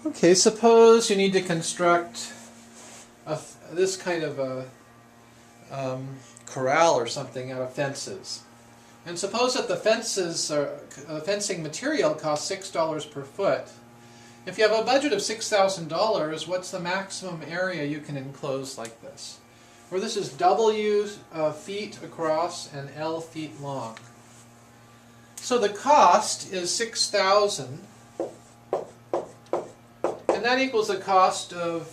Okay, suppose you need to construct this kind of a corral or something out of fences. And suppose that the fencing material costs $6 per foot. If you have a budget of $6,000, what's the maximum area you can enclose like this? Where this is W feet across and L feet long. So the cost is $6,000, and that equals the cost of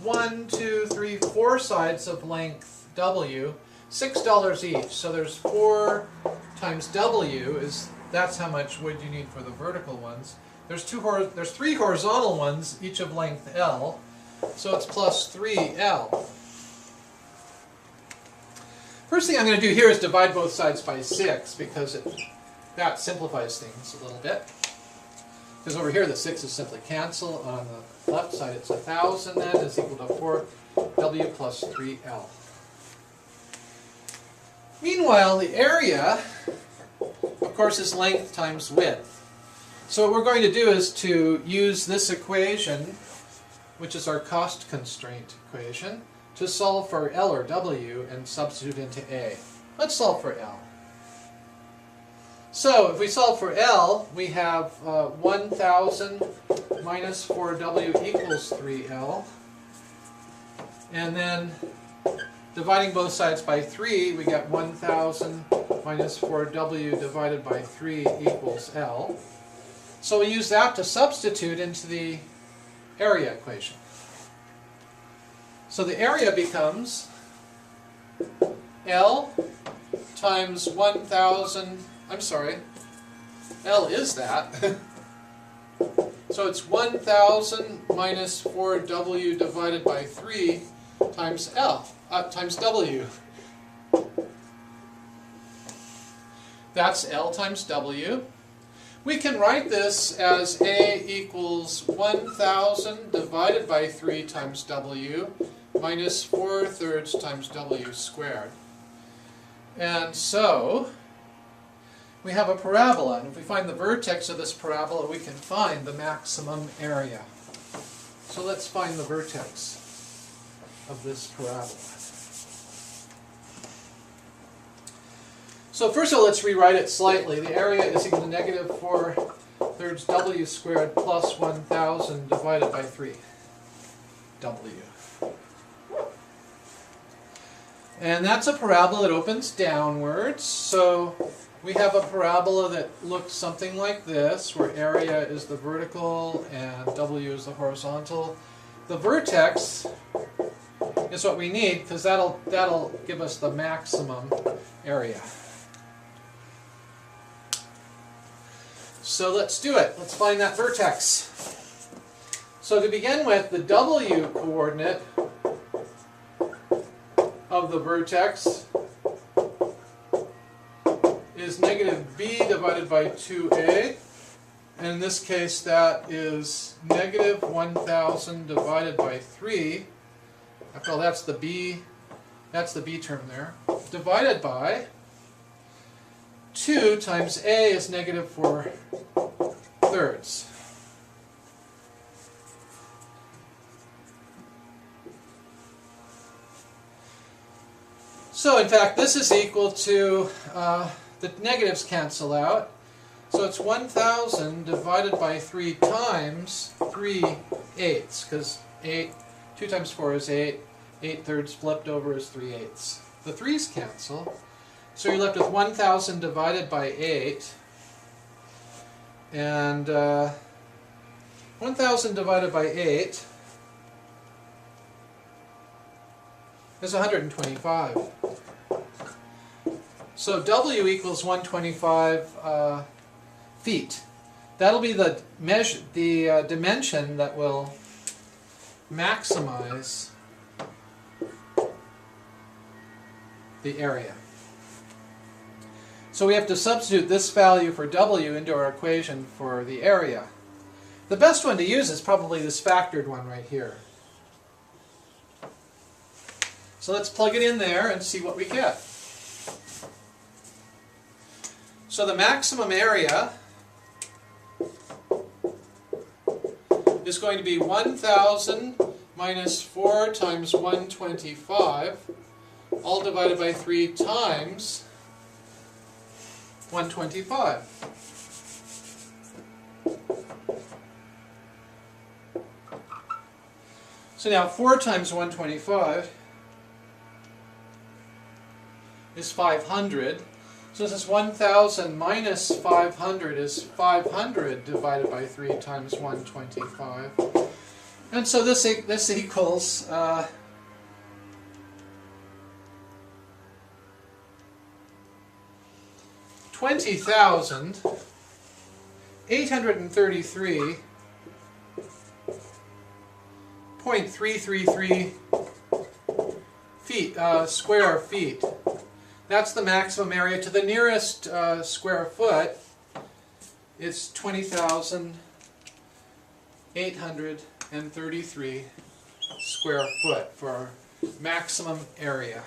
1, 2, 3, 4 sides of length W, $6 each. So there's 4 times W that's how much wood you need for the vertical ones. There's 3 horizontal ones, each of length L, so it's plus 3L. First thing I'm going to do here is divide both sides by 6 because that simplifies things a little bit. Because over here the 6's simply cancel. On the left side it's 1,000 then is equal to 4W plus 3L. Meanwhile, the area, of course, is length times width. So what we're going to do is to use this equation, which is our cost constraint equation, to solve for L or W and substitute into A. Let's solve for L. So if we solve for L, we have 1,000 minus 4W equals 3L. And then dividing both sides by 3, we get 1,000 minus 4W divided by 3 equals L. So we use that to substitute into the area equation. So the area becomes L times 1,000, L is that. So it's 1,000 minus 4W divided by 3 times times W. That's L times W. We can write this as A equals 1,000 divided by 3 times W minus 4/3 times W squared. And so we have a parabola, and if we find the vertex of this parabola, we can find the maximum area. So let's find the vertex of this parabola. So first of all, let's rewrite it slightly. The area is equal to negative 4/3 W squared plus 1,000 divided by 3 W. And that's a parabola that opens downwards. So we have a parabola that looks something like this, where area is the vertical and W is the horizontal. The vertex is what we need because that'll give us the maximum area. So let's do it. Let's find that vertex. So to begin with, the W coordinate of the vertex is negative B divided by 2A. And in this case, that is negative 1,000 divided by 3. After all, that's the B term there. Divided by 2 times A is negative 4/3. So in fact, this is equal to, the negatives cancel out. So it's 1,000 divided by 3 times 3/8, because 2 times 4 is 8, 8/3 flipped over is 3/8. The 3's cancel, so you're left with 1,000 divided by 8, and 1,000 divided by 8 is 125. So W equals 125 feet. That'll be the dimension that will maximize the area. So we have to substitute this value for W into our equation for the area. The best one to use is probably this factored one right here. So let's plug it in there and see what we get. So the maximum area is going to be 1,000 minus 4 times 125, all divided by 3 times 125. So now 4 times 125 is 500. So this is 1,000 minus 500 is 500 divided by 3 times 125. And so this equals 20,833.333 feet, square feet. That's the maximum area. To the nearest square foot, it's 20,833 square foot for maximum area.